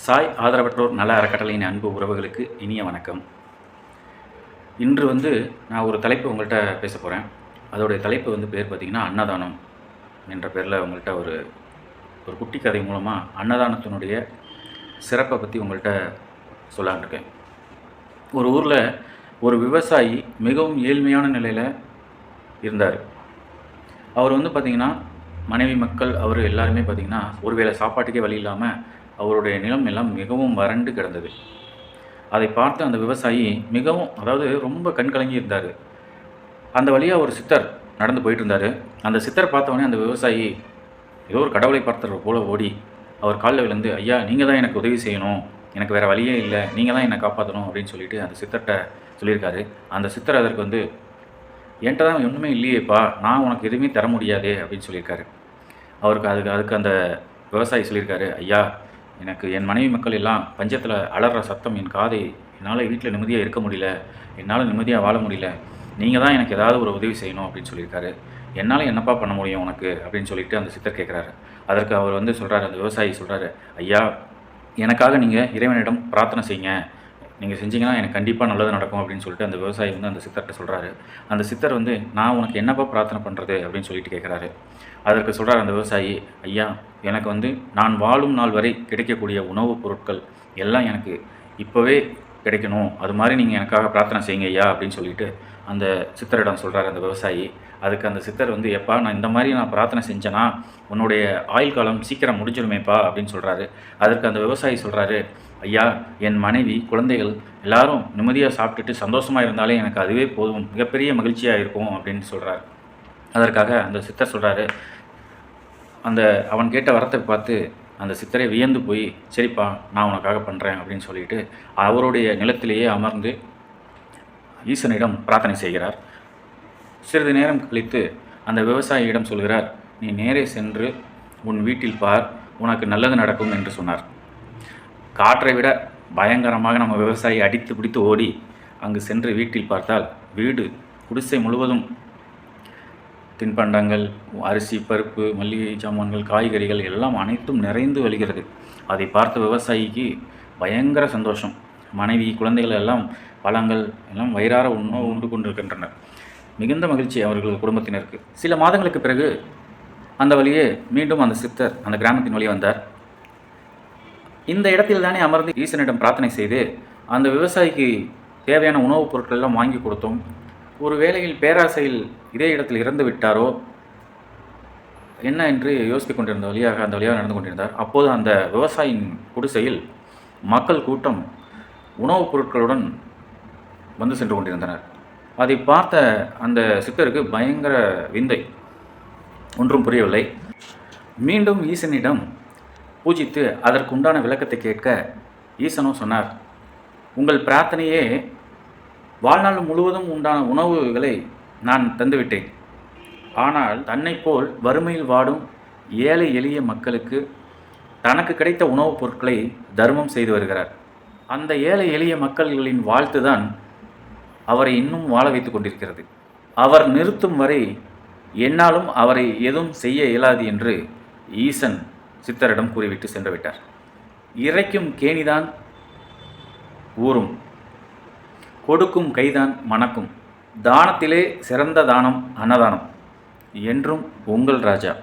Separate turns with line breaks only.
சாய் ஆதரவற்றோர் நல அறக்கட்டளையின் அன்பு உறவுகளுக்கு இனிய வணக்கம். இன்று நான் ஒரு தலைப்பு உங்கள்கிட்ட பேச போகிறேன். அதோடைய தலைப்பு பேர் பார்த்திங்கன்னா அன்னதானம் என்ற பேரில் உங்கள்கிட்ட ஒரு ஒரு குட்டி கதை மூலமாக அன்னதானத்தினுடைய சிறப்பை பற்றி உங்கள்கிட்ட சொல்லான்னு இருக்கேன். ஒரு ஊரில் ஒரு விவசாயி மிகவும் ஏழ்மையான நிலையில் இருந்தார். அவர் பார்த்திங்கன்னா மனைவி மக்கள் அவர் எல்லாருமே பார்த்திங்கன்னா ஒருவேளை சாப்பாட்டுக்கே வழி இல்லாமல் அவருடைய நிலம் எல்லாம் மிகவும் வறண்டு கிடந்தது. அதை பார்த்து அந்த விவசாயி மிகவும் ரொம்ப கண்கலங்கி இருந்தார். அந்த வழியாக ஒரு சித்தர் நடந்து போயிட்டு இருந்தார். அந்த சித்தரை பார்த்தவொடனே அந்த விவசாயி ஏதோ ஒரு கடவுளை பார்த்தவர் போல ஓடி அவர் காலில் விழுந்து, ஐயா நீங்கள் தான் எனக்கு உதவி செய்யணும், எனக்கு வேறு வழியே இல்லை, நீங்கள் தான் என்னை காப்பாற்றணும் அப்படின்னு சொல்லிட்டு அந்த சித்தர்கிட்ட சொல்லியிருக்காரு. அந்த சித்தர் அதற்கு என்கிட்ட தான் ஒன்றுமே இல்லையேப்பா, நான் உனக்கு எதுவுமே தர முடியாதே அப்படின்னு சொல்லியிருக்காரு. அதுக்கு அந்த விவசாயி சொல்லியிருக்காரு, ஐயா எனக்கு என் மனைவி மக்கள் எல்லாம் பஞ்சத்தில் அலற சத்தம் என் காதை என்னால் வீட்டில் நிம்மதியாக இருக்க முடியல, என்னால் நிம்மதியாக வாழ முடியல, நீங்கள் தான் எனக்கு ஏதாவது ஒரு உதவி செய்யணும் அப்படின்னு சொல்லியிருக்காரு. என்னால் என்னப்பா பண்ண முடியும் உனக்கு அப்படின்னு சொல்லிட்டு அந்த சித்தர் கேட்குறாரு. அதற்கு அவர் சொல்கிறார், அந்த விவசாயி சொல்கிறாரு, ஐயா எனக்காக நீங்கள் இறைவனிடம் பிரார்த்தனை செய்யுங்க, நீங்கள் செஞ்சீங்கன்னா எனக்கு கண்டிப்பாக நல்லது நடக்கும் அப்படின்னு சொல்லிட்டு அந்த விவசாயி அந்த சித்தர்கிட்ட சொல்கிறாரு. அந்த சித்தர் நான் உனக்கு என்னப்பா பிரார்த்தனை பண்ணுறது அப்படின்னு சொல்லிட்டு கேட்குறாரு. அதற்கு சொல்கிறார் அந்த விவசாயி, ஐயா எனக்கு நான் வாழும் நாள் வரை கிடைக்கக்கூடிய உணவுப் பொருட்கள் எல்லாம் எனக்கு இப்போவே கிடைக்கணும், அது மாதிரி நீங்கள் எனக்காக பிரார்த்தனை செய்யுங்க ஐயா அப்படின்னு சொல்லிட்டு அந்த சித்தரிடம் சொல்கிறார் அந்த விவசாயி. அதுக்கு அந்த சித்தர் எப்பா நான் இந்த மாதிரி நான் பிரார்த்தனை செஞ்சேன்னா உன்னுடைய ஆயுள் காலம் சீக்கிரம் முடிஞ்சிருமேப்பா அப்படின்னு சொல்கிறாரு. அதற்கு அந்த விவசாயி சொல்கிறாரு, ஐயா என் மனைவி குழந்தைகள் எல்லாரும் நிம்மதியாக சாப்பிட்டுட்டு சந்தோஷமாக இருந்தாலே எனக்கு அதுவே போதும், மிகப்பெரிய மகிழ்ச்சியாக இருக்கும் அப்படின்னு சொல்கிறார். அதற்காக அந்த சித்தர் சொல்கிறாரு, அவன் கேட்ட வரத்தை பார்த்து அந்த சித்தரை வியந்து போய், சரிப்பா நான் உனக்காக பண்ணுறேன் அப்படின்னு சொல்லிட்டு அவருடைய நிலத்திலேயே அமர்ந்து ஈசனிடம் பிரார்த்தனை செய்கிறார். சிறிது நேரம் கழித்து அந்த விவசாயியிடம் சொல்கிறார், நீ நேரே சென்று உன் வீட்டில் பார், உனக்கு நல்லது நடக்கும் என்று சொன்னார். காற்றை விட பயங்கரமாக நம்ம விவசாயி அடித்து பிடித்து ஓடி அங்கு சென்று வீட்டில் பார்த்தால் வீடு குடிசை முழுவதும் தின்பண்டங்கள், அரிசி, பருப்பு, மல்லிகை சாமான்கள், காய்கறிகள் எல்லாம் அனைத்தும் நிறைந்து வழிகிறது. அதை பார்த்த விவசாயிக்கு பயங்கர சந்தோஷம். மனைவி குழந்தைகள் எல்லாம் பழங்கள் எல்லாம் வயிறார உண்டு கொண்டிருக்கின்றனர். மிகுந்த மகிழ்ச்சி அவர்கள் குடும்பத்தினருக்கு. சில மாதங்களுக்கு பிறகு அந்த வழியே மீண்டும் அந்த சித்தர் அந்த கிராமத்தின் வழியே வந்தார். இந்த இடத்தில் தானே அமர்ந்து ஈசனிடம் பிரார்த்தனை செய்து அந்த விவசாயிக்கு தேவையான உணவுப் பொருட்கள் எல்லாம் வாங்கி கொடுத்தோம். ஒரு வேளையில் பேராசையில் இதே இடத்தில் இறந்து விட்டாரோ என்ன என்று யோசித்துக் கொண்டிருந்த அந்த வழியாக நடந்து கொண்டிருந்தார். அப்போது அந்த விவசாயியின் குடிசையில் மக்கள் கூட்டம் உணவுப் பொருட்களுடன் சென்று கொண்டிருந்தனர். அதை பார்த்த அந்த சித்தருக்கு பயங்கர விந்தை, ஒன்றும் புரியவில்லை. மீண்டும் ஈசனிடம் பூஜித்து அதற்குண்டான விளக்கத்தை கேட்க ஈசனும் சொன்னார், உங்கள் பிரார்த்தனையே வாழ்நாள் முழுவதும் உண்டான உணவுகளை நான் தந்துவிட்டேன். ஆனால் தன்னை போல் வறுமையில் வாடும் ஏழை எளிய மக்களுக்கு தனக்கு கிடைத்த உணவுப் பொருட்களை தர்மம் செய்து வருகிறார். அந்த ஏழை எளிய மக்களின் வாழ்த்து தான் அவரை இன்னும் வாழ வைத்து கொண்டிருக்கிறது. அவர் நிறுத்தும் வரை என்னாலும் அவரை எதுவும் செய்ய இயலாது என்று ஈசன் சித்தரிடம் கூறிவிட்டு சென்று விட்டார். இறைக்கும் கேணிதான் ஊரும், கொடுக்கும் கைதான் மணக்கும், தானத்திலே சிறந்த தானம் அன்னதானம். என்றும் உங்கள் ராஜா.